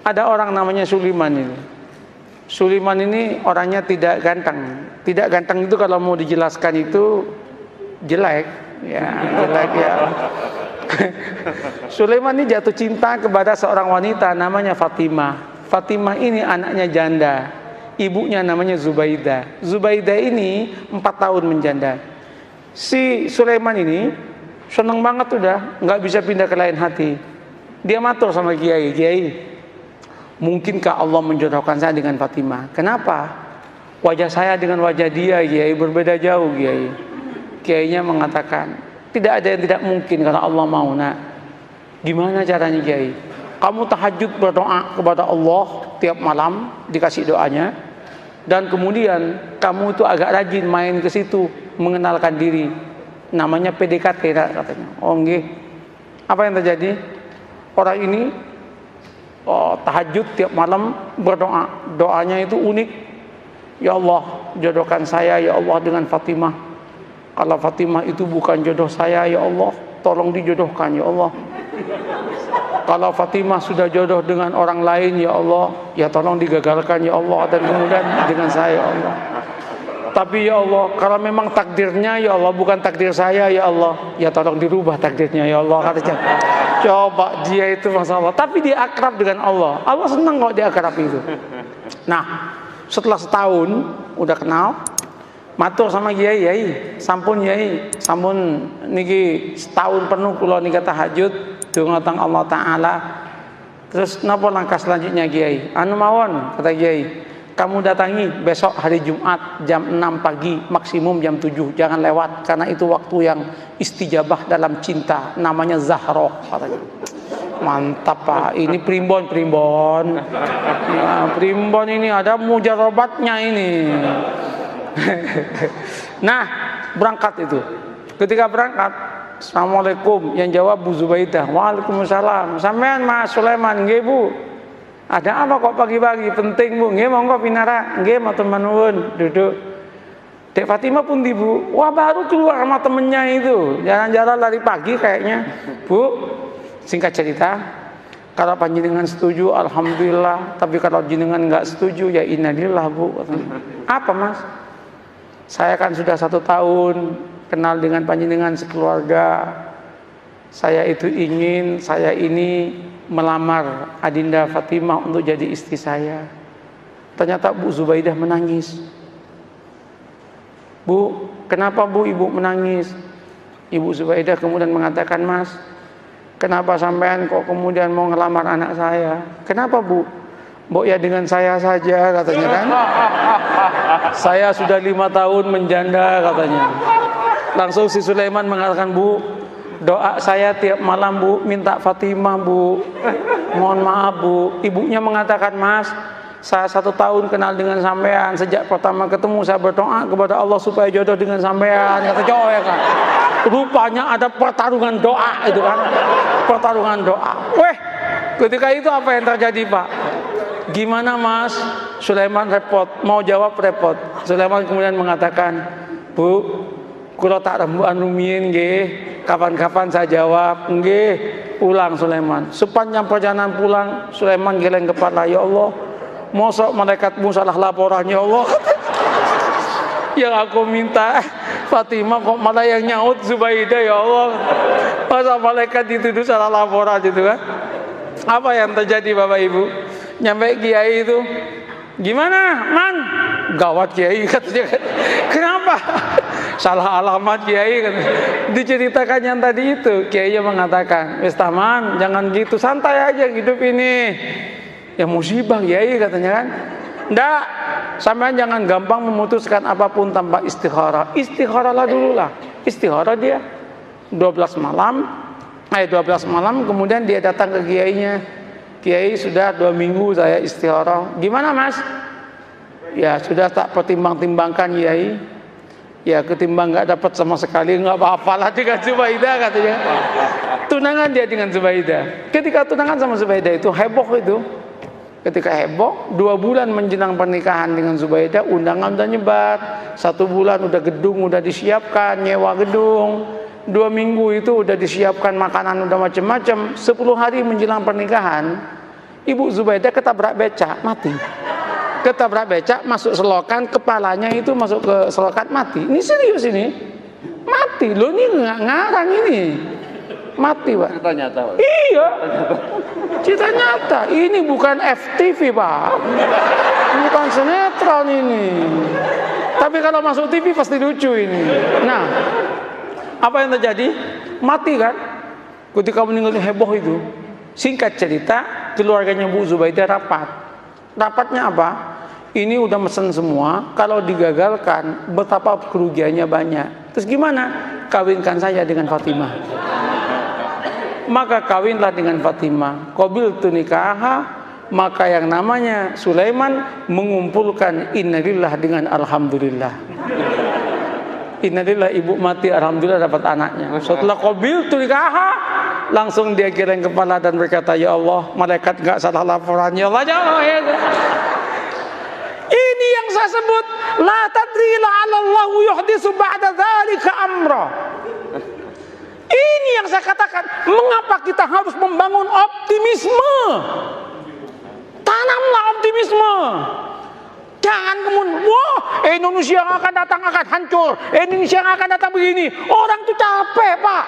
Ada orang namanya Sulaiman ini. Sulaiman ini orangnya tidak ganteng. Tidak ganteng itu kalau mau dijelaskan itu jelek, ya jelek ya. Sulaiman ini jatuh cinta kepada seorang wanita namanya Fatimah. Fatimah ini anaknya janda. Ibunya namanya Zubaidah. Zubaidah ini 4 tahun menjanda. Si Sulaiman ini seneng banget udah, nggak bisa pindah ke lain hati. Dia matur sama Kiai, Kiai, mungkinkah Allah menjodohkan saya dengan Fatimah? Kenapa? Wajah saya dengan wajah dia, Kiai, berbeda jauh, Kiai. Kiainya mengatakan, tidak ada yang tidak mungkin kalau Allah mau, nak. Gimana caranya, Kiai? Kamu tahajud berdoa kepada Allah tiap malam, dikasih doanya, dan kemudian kamu itu agak rajin main ke situ, mengenalkan diri. Namanya PDKT, katanya. Oh, nggih. Apa yang terjadi? Orang ini tahajud tiap malam berdoa. Doanya itu unik. Ya Allah, jodohkan saya ya Allah dengan Fatimah. Kalau Fatimah itu bukan jodoh saya, ya Allah, tolong dijodohkan ya Allah. Kalau Fatimah sudah jodoh dengan orang lain, ya Allah, ya tolong digagalkan ya Allah, dan kemudian dengan saya ya Allah. Tapi ya Allah, kalau memang takdirnya ya Allah bukan takdir saya ya Allah, ya tolong dirubah takdirnya ya Allah, katanya. Coba dia itu Masya Allah, tapi dia akrab dengan Allah. Allah senang kok dia akrab itu. Nah, setelah setahun udah kenal, matur sama Kiai, Kiai, sampun Kiai, sampun niki setahun penuh kula nika tahajud dhumateng Allah Taala. Terus napa langkah selanjutnya, Kiai? Anu mawon, kata Kiai, kamu datangi besok hari Jumat jam 6 pagi, maksimum jam 7, jangan lewat karena itu waktu yang istijabah dalam cinta, namanya Zahroh, katanya. Mantap Pak, ini primbon. Nah, primbon ini ada mujarobatnya ini. Nah, berangkat itu. Ketika berangkat, Assalamualaikum, yang jawab Bu Zubaidah. Waalaikumsalam. Sampean Mas Sulaiman, nggih Bu. Ada apa kok pagi-pagi? Penting Bu. Nggih monggo pinara. Nggih matur nuwun, duduk. Dek Fatimah pun di Bu. Wah, baru keluar sama temennya itu. Jalan-jalan lari pagi kayaknya. Bu, singkat cerita, kalau panjenengan setuju alhamdulillah, tapi kalau jenengan nggak setuju ya innalillah Bu. Apa Mas? Saya kan sudah 1 tahun kenal dengan panjenengan sekeluarga. Saya itu ingin saya ini melamar Adinda Fatimah untuk jadi istri saya. Ternyata Bu Zubaidah menangis. Bu, kenapa Bu Ibu menangis? Ibu Zubaidah kemudian mengatakan, Mas, kenapa sampean kok kemudian mau ngelamar anak saya? Kenapa Bu? Mbok ya dengan saya saja, katanya kan. Saya sudah 5 tahun menjanda, katanya. Langsung si Sulaiman mengatakan, Bu, doa saya tiap malam Bu, minta Fatimah Bu. Mohon maaf Bu. Ibunya mengatakan, Mas, saya 1 tahun kenal dengan sampean. Sejak pertama ketemu saya berdoa kepada Allah supaya jodoh dengan sampean. Kata cowok ya kan. Rupanya ada pertarungan doa itu kan. Pertarungan doa. Weh, ketika itu apa yang terjadi Pak? Gimana Mas? Sulaiman repot, mau jawab repot. Sulaiman kemudian mengatakan, Bu, kula tak rembukan rumiyin nggih, kapan-kapan saya jawab nggih. Pulang Sulaiman. Sepanjang perjalanan pulang, Sulaiman geleng kepala, ya Allah, mosok malaikatmu salah laporan ya Allah. Yang aku minta Fatimah kok malah yang nyaut Zubaidah ya Allah. Masa malaikat dituduh salah laporan gitu kan? Apa yang terjadi Bapak Ibu? Nyampe Kiai itu, gimana Man? Gawat Kiai katanya. Kenapa? Salah alamat Kiai katanya. Diceritakan yang tadi itu, Kiai mengatakan, wis taman, jangan gitu, santai aja hidup ini. Ya musibah Kiai katanya kan. Nggak, sampean jangan gampang memutuskan apapun tanpa istikharah. Istikharahlah dulu lah. Istikharah dia 12 malam kemudian dia datang ke kiainya. Kiai, sudah 2 minggu saya istikharah. Gimana Mas? Ya sudah tak pertimbang-timbangkan Kiai. Ya ketimbang nggak dapat sama sekali nggak apa-apalah dengan Zubaidah katanya. Tunangan dia dengan Zubaidah. Ketika tunangan sama Zubaidah itu heboh itu. Ketika heboh, 2 bulan menjelang pernikahan dengan Zubaidah, undangan udah nyebar. 1 bulan udah gedung udah disiapkan, nyewa gedung. 2 minggu itu udah disiapkan makanan udah macam-macam. 10 hari menjelang pernikahan, Ibu Zubaidah ketabrak becak, mati. Ketabrak becak, masuk selokan, kepalanya itu masuk ke selokan, mati. Ini serius ini. Mati. Loh ini nggak ngarang ini. Mati, Pak. Cerita nyata, Pak. Iya. Cerita nyata. Ini bukan FTV, Pak. Bukan sinetron ini. Tapi kalau masuk TV pasti lucu ini. Nah, apa yang terjadi? Mati kan? Ketika meninggal heboh itu. Singkat cerita, keluarganya Bu Zubaidah rapat. Rapatnya apa? Ini udah mesen semua, kalau digagalkan betapa kerugiannya banyak. Terus gimana? Kawinkan saya dengan Fatimah. Maka kawinlah dengan Fatimah. Qabiltu nikaha, maka yang namanya Sulaiman mengumpulkan innalillah dengan alhamdulillah. Innalillah, ibu mati, alhamdulillah dapat anaknya. Setelah qabiltu nikaha, langsung dia geleng kepala dan berkata, ya Allah, malaikat nggak salah laporan, ya Allah, ya Allah, ya Allah. Ini yang saya sebut la tadri la'allallahu yuhdisu ba'da dzalika amra. Ini yang saya katakan, mengapa kita harus membangun optimisme? Tanamlah optimisme. Jangan kemudian, wah, Indonesia yang akan datang akan hancur, Indonesia yang akan datang begini. Orang itu capek, Pak.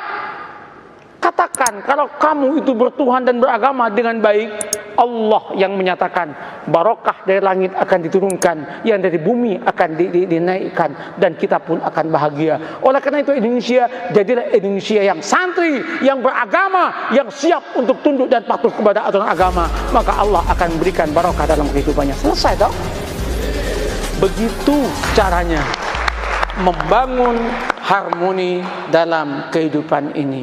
Katakan, kalau kamu itu bertuhan dan beragama dengan baik, Allah yang menyatakan barokah dari langit akan diturunkan, yang dari bumi akan dinaikkan, dan kita pun akan bahagia. Oleh karena itu Indonesia, jadilah Indonesia yang santri, yang beragama, yang siap untuk tunduk dan patuh kepada aturan agama. Maka Allah akan berikan barokah dalam kehidupannya. Selesai dong. Begitu caranya membangun harmoni dalam kehidupan ini.